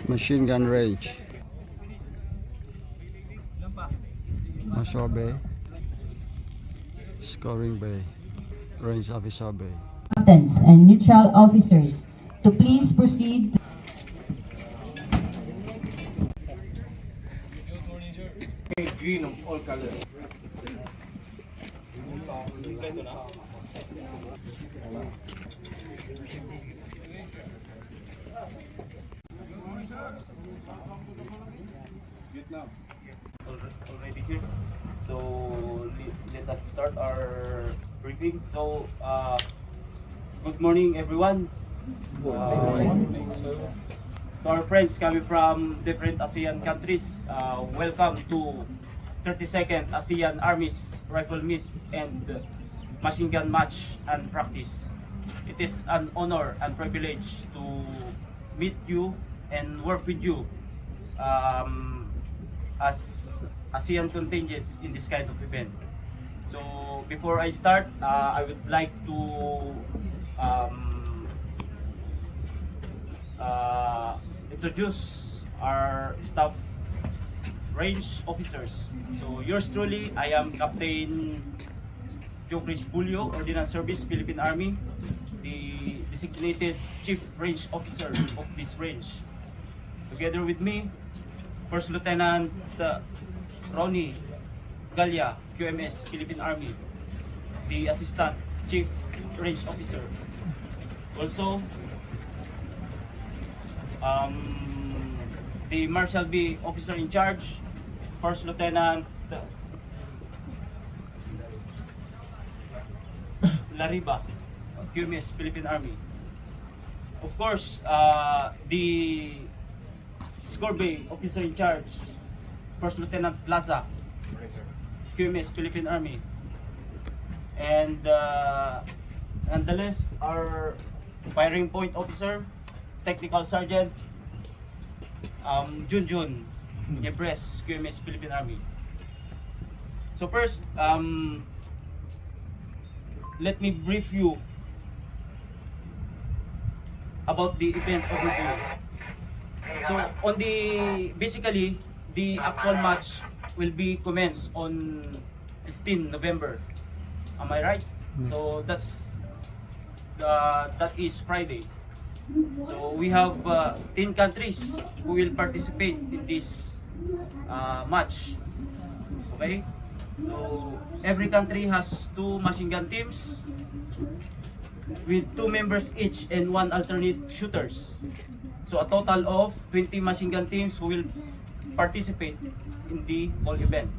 Machine gun range. Marshal Bay. Scoring Bay. Range Officer Bay. Captains and neutral officers to please proceed. Green of all colors. Vietnam. Already here. So let us start our briefing. So good morning, everyone. To our friends coming from different ASEAN countries, welcome to 32nd ASEAN Armies Rifle Meet and machine gun match and practice. It is an honor and privilege to meet you and work with you as ASEAN contingents in this kind of event. So before I start, I would like to introduce our staff range officers. So yours truly, I am Captain Joe Bulio, Ordnance Service, Philippine Army, the designated Chief Range Officer of this range. Together with me, First Lieutenant Ronnie Galia, QMS, Philippine Army, the Assistant Chief Range Officer. Also, the Marshal B Officer in Charge, First Lieutenant Lariba, QMS, Philippine Army. Of course, the Score Bay Officer in Charge, First Lieutenant Plaza, QMS, Philippine Army. And nonetheless, our Firing Point Officer, Technical Sergeant Junjun Yebres, QMS, Philippine Army. So first, let me brief you about the event overview. So on basically the actual match will be commenced on 15 November. Am I right? So that is Friday. So we have 10 countries who will participate in this match. Okay? So every country has 2 machine gun teams with 2 members each and 1 alternate shooters. So a total of 20 machine gun teams who will participate in the whole event.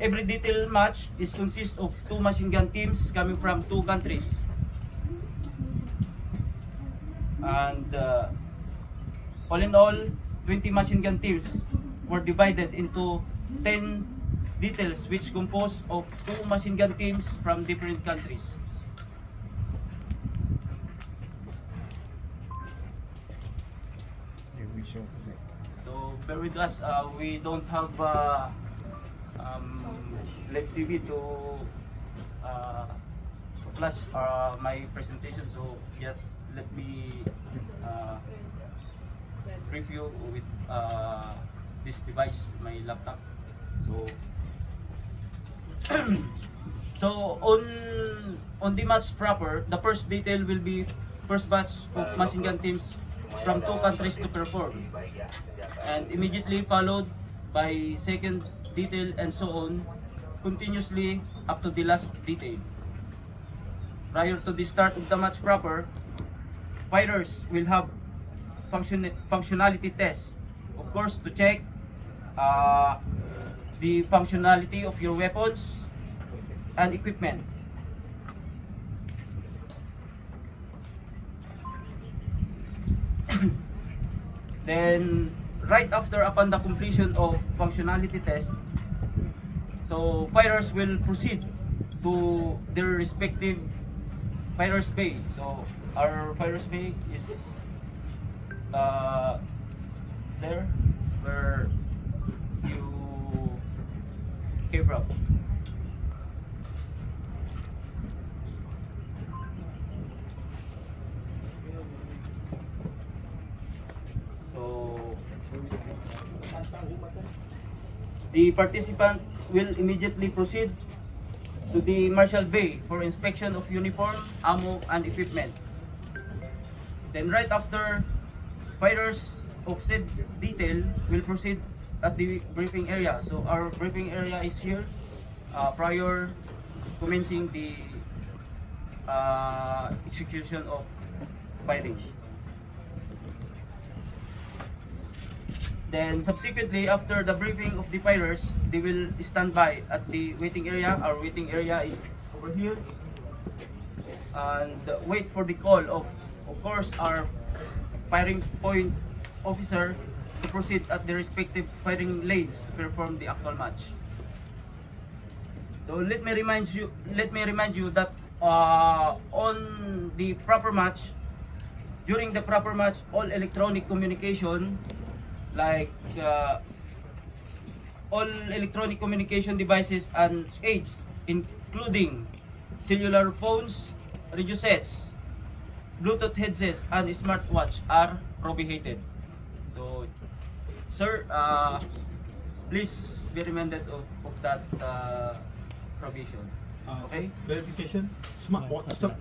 Every detailed match is consist of 2 machine gun teams coming from 2 countries. And all in all, 20 machine gun teams were divided into 10 details which composed of 2 machine gun teams from different countries. So bear with us, we don't have live TV to flash my presentation, so just let me brief you with this device, my laptop. So on the match proper, the first detail will be first batch of machine gun teams from 2 countries to perform, and immediately followed by second detail and so on continuously up to the last detail. Prior to the start of the match proper, fighters will have functionality tests, of course, to check the functionality of your weapons and equipment. Then, right after upon the completion of functionality test, so fighters will proceed to their respective fighters bay. So our fighters bay is there where you came from. So the participant will immediately proceed to the Marshal Bay for inspection of uniform, ammo, and equipment. Then right after, fighters of said detail will proceed at the briefing area. So our briefing area is here prior commencing the execution of firing. Then subsequently, after the briefing of the fighters, they will stand by at the waiting area. Our waiting area is over here, and wait for the call of course, our firing point officer to proceed at the respective firing lanes to perform the actual match. So let me remind you that on the proper match, during the proper match, all electronic communication, like all electronic communication devices and aids, including cellular phones, radio sets, Bluetooth headsets, and smartwatch, are prohibited. So, sir, please be reminded of that provision. Okay? Verification. Smart.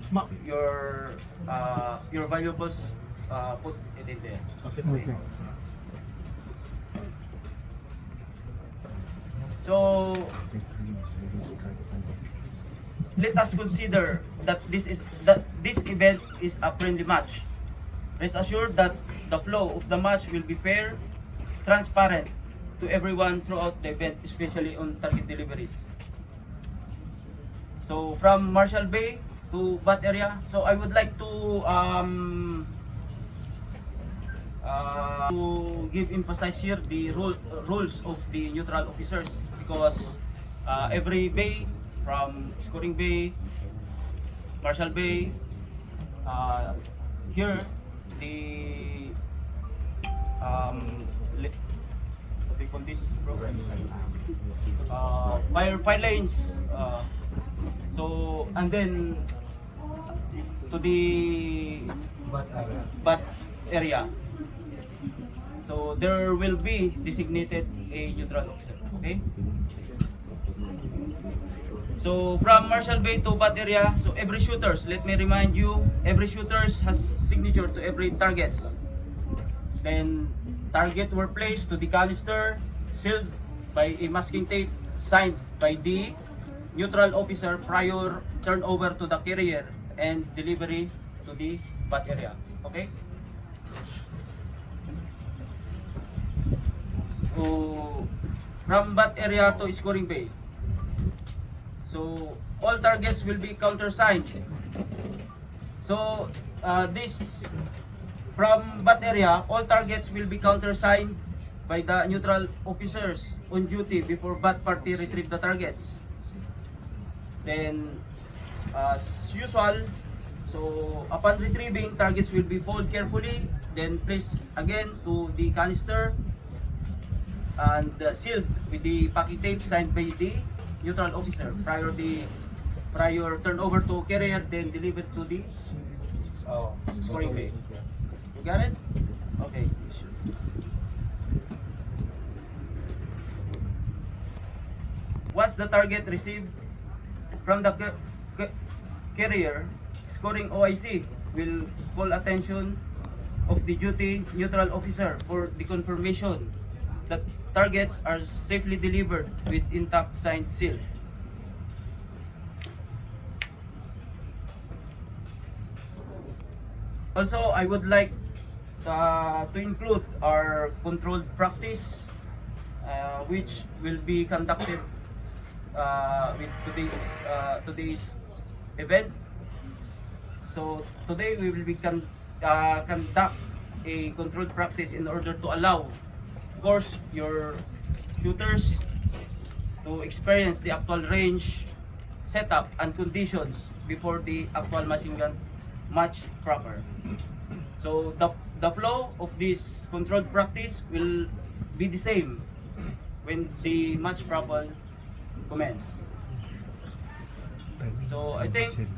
Smart. Your valuables, put it in there. Okay. Okay. So let us consider that this event is a friendly match. Rest assured that the flow of the match will be fair, transparent to everyone throughout the event, especially on target deliveries. So from Marshal Bay to Bat area, so I would like to give emphasize here the rules of the neutral officers, because every bay, from Scoring Bay, Marshal Bay, here the what they call this program, fire lanes, so and then to the bat area. So there will be designated a neutral officer. Okay. So from Marshal Bay to Bat area, so every shooters, let me remind you, every shooters has signature to every targets. Then target were placed to the canister, sealed by a masking tape, signed by the neutral officer prior turnover to the carrier and delivery to the Bat area. Okay? So from Bat area to Scoring Bay, so all targets will be countersigned. So this from Bat area, all targets will be countersigned by the neutral officers on duty before Bat party retrieve the targets. Then as usual, so upon retrieving, targets will be folded carefully, then placed again to the canister and sealed with the packing tape signed by the neutral officer prior turnover to carrier, then delivered to the Scoring Bay. You got it? Okay. Once the target received from the carrier, Scoring OIC will call attention of the duty neutral officer for the confirmation that targets are safely delivered with intact signed seal. Also, I would like to include our controlled practice, which will be conducted with today's event. So today we will be conduct a controlled practice in order to allow, of course, your shooters to experience the actual range setup and conditions before the actual machine gun match proper. So the flow of this controlled practice will be the same when the match proper commence. So I think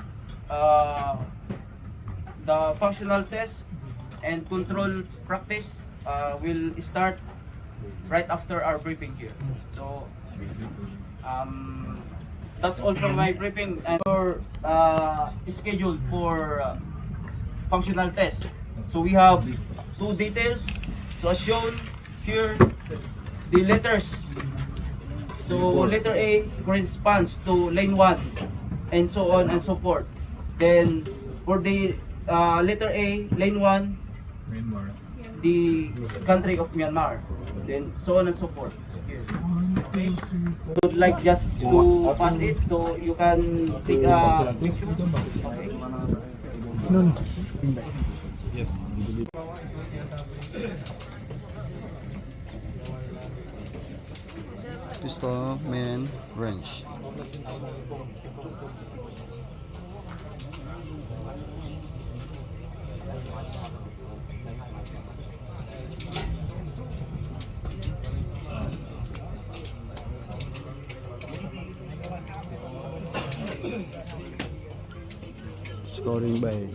the functional test and control practice will start right after our briefing here. So that's all for my briefing, and for scheduled for functional test. So we have two details. So as shown here, the letters. So letter A corresponds to lane 1 and so on and so forth. Then for the letter A, lane 1, the country of Myanmar. Then so on and so forth. Here. Okay. Would like just to pass it so you can take a picture. Okay. Yes. Pistol main range. Scoring bay.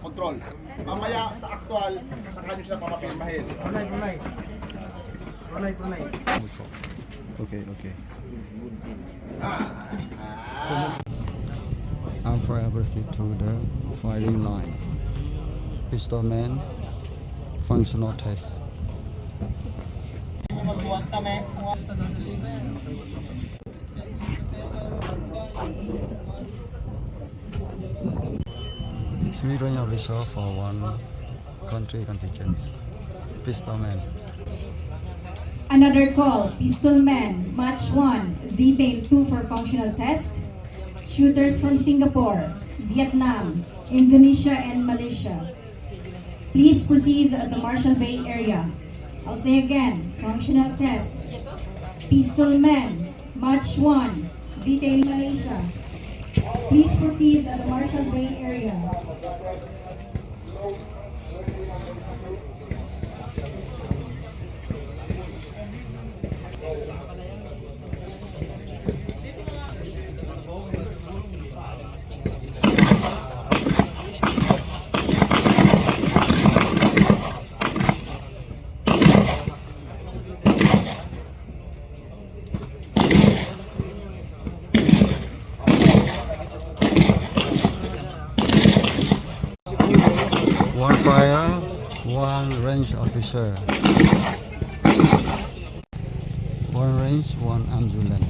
Control. Mamaya sa actual, saka nyo sila papapirmahin. Okay. I'm for everything through the firing line. Pistol man, functional test. Three range officer for one country contingent. Pistol man. Another call, pistol man, match 1, detail 2 for functional test. Shooters from Singapore, Vietnam, Indonesia, and Malaysia. Please proceed at the Marshall Bay area. I'll say again, functional test. Pistol man, match 1, detail Malaysia. Please proceed at the Marshall Bay area. One fire, one range officer. One range, one ambulance.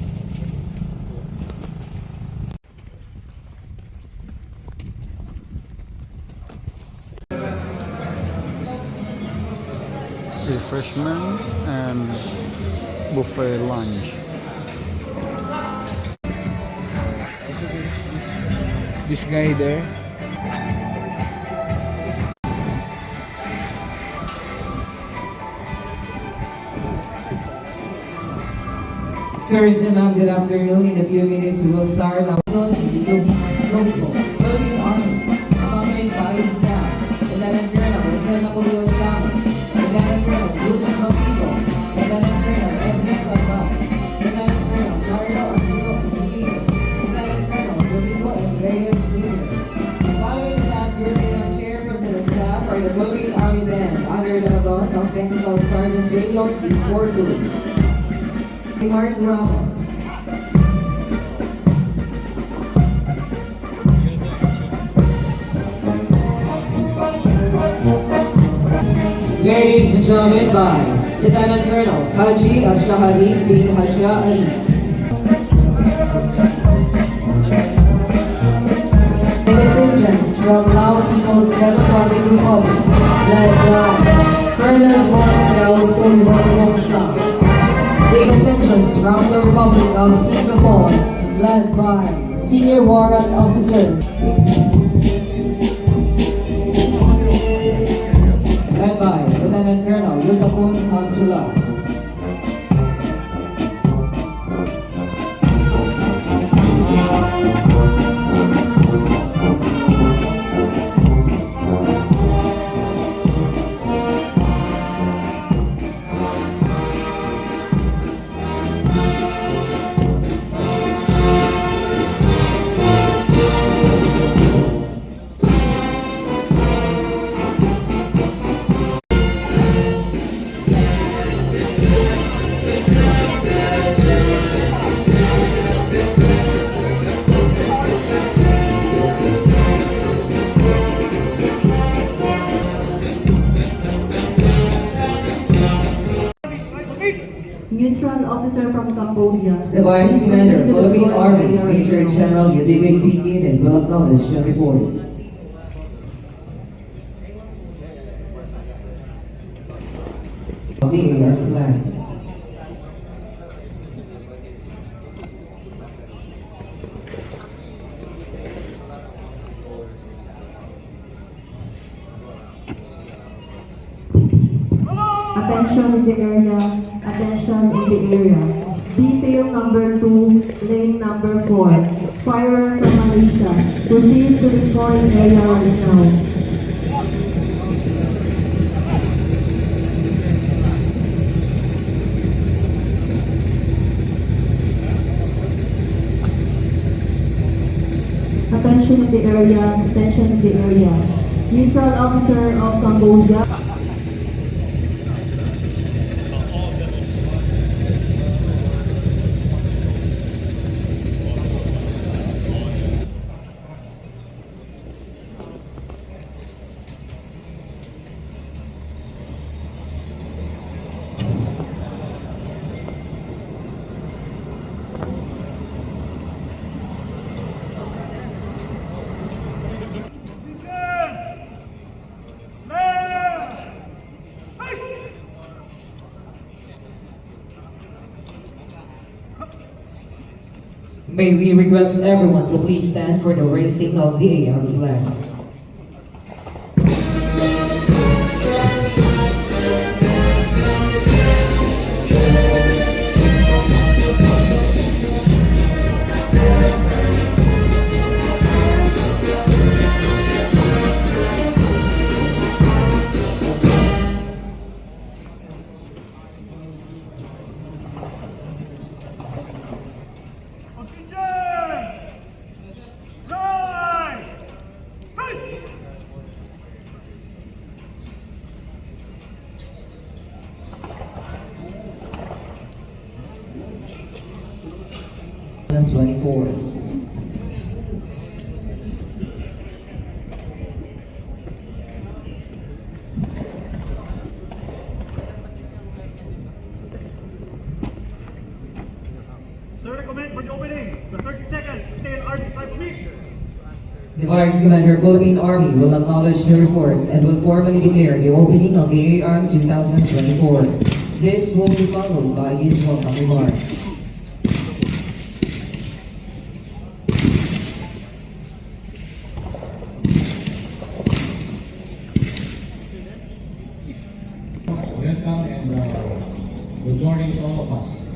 Refreshment and buffet lunch. This guy there. Sirs and ma'am, good afternoon. In a few minutes, we will start our Philippine Army, accompanied by his staff, Lieutenant Colonel Jose Napoleon Ramos, Lieutenant Colonel Luis Campillo, Lieutenant Colonel Edwin Cabral, Lieutenant Colonel Carlo Arturo Jr., Lieutenant Colonel Domingo Andreas Jr. The following task will be on chairperson and staff for the Philippine Army Band under the baton of Technical Sergeant J. Lord D. Portus. Mark Ramos. Ladies and gentlemen, by Lieutenant Colonel Haji Al-Shahari bin Haja Ali. Contingents from Lao People's Democratic Republic, led by Colonel Von Silva. The contingents from the Republic of Singapore, led by Senior Warrant Officer. Led by Lieutenant Colonel Yutapun Hamchula. Neutral officer from Cambodia. The Vice Commander, Philippine Army, Major General Ludwig B. Ginen will acknowledge the report. Of the AARM flag. Attention in the area. Attention in the area. Detail number 2, lane number 4. Firer from Malaysia. Proceed to the scoring area right now. Attention in the area. Attention in the area. Neutral officer of Cambodia. May we request everyone to please stand for the raising of the AARM flag. And 24. Sir, recommend for the opening, the 32nd ASEAN Armies Rifle Meet. The Vice Commander, Philippine Army will acknowledge the report and will formally declare the opening of the AARM 2024. This will be followed by his welcome remarks. Welcome and good morning to all of us.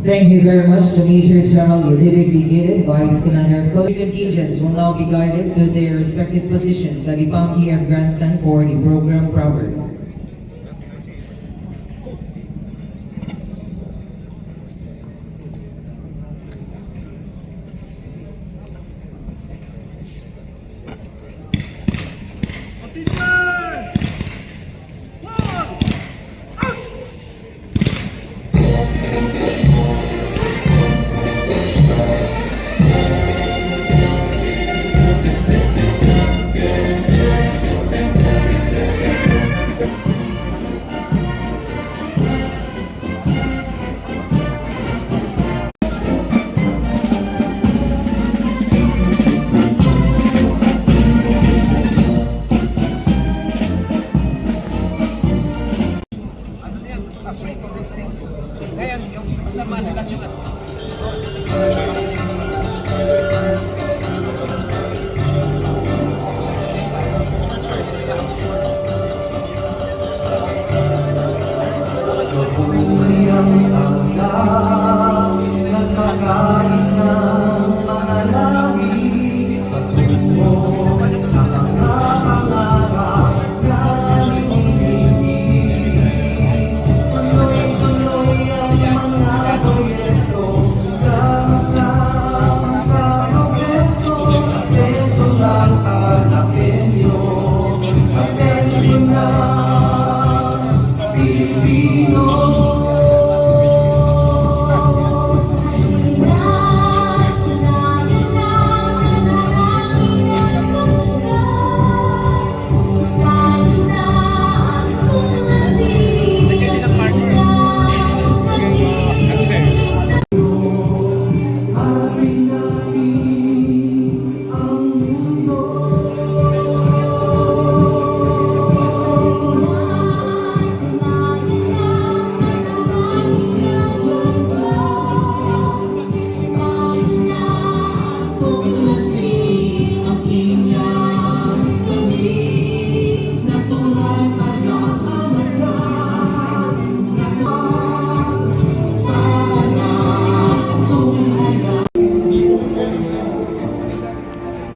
Thank you very much to Major General Ludwig B. Ginen, Vice Commander. Philippine contingents will now be guided to their respective positions at the pamtf grandstand for the program proper. Attention!